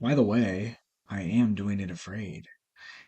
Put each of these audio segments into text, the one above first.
By the way, I am doing it afraid.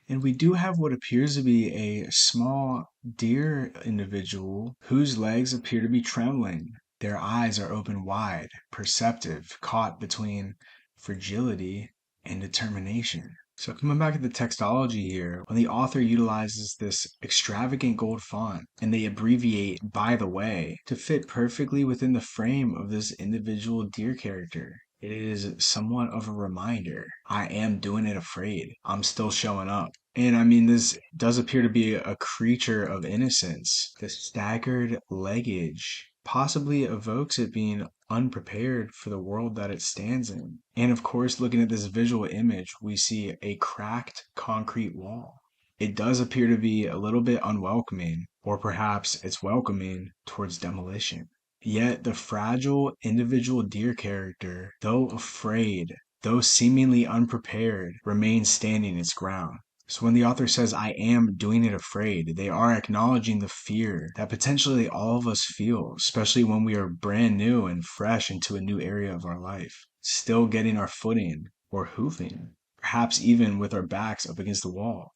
And we do have what appears to be a small deer individual whose legs appear to be trembling. Their eyes are open wide, perceptive, caught between fragility and determination. So, coming back to the textology here, when the author utilizes this extravagant gold font and they abbreviate by the way to fit perfectly within the frame of this individual deer character, it is somewhat of a reminder. I am doing it afraid. I'm still showing up. And I mean, this does appear to be a creature of innocence. The staggered leggage possibly evokes it being unprepared for the world that it stands in. And of course, looking at this visual image, we see a cracked concrete wall. It does appear to be a little bit unwelcoming, or perhaps it's welcoming towards demolition. Yet the fragile individual deer character, though afraid, though seemingly unprepared, remains standing its ground. So when the author says, I am doing it afraid, they are acknowledging the fear that potentially all of us feel, especially when we are brand new and fresh into a new area of our life, still getting our footing or hoofing, perhaps even with our backs up against the wall.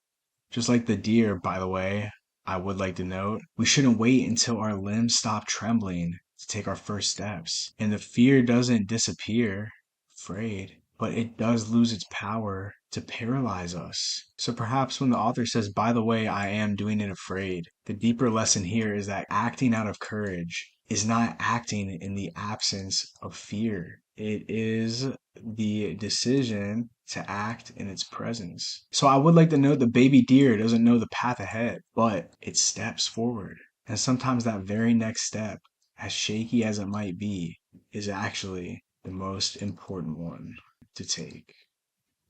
Just like the deer, by the way, I would like to note, we shouldn't wait until our limbs stop trembling to take our first steps. And the fear doesn't disappear, afraid, but it does lose its power to paralyze us. So perhaps when the author says, by the way, I am doing it afraid, the deeper lesson here is that acting out of courage is not acting in the absence of fear. It is the decision to act in its presence. So I would like to note the baby deer doesn't know the path ahead, but it steps forward. And sometimes that very next step, as shaky as it might be, is actually the most important one to take.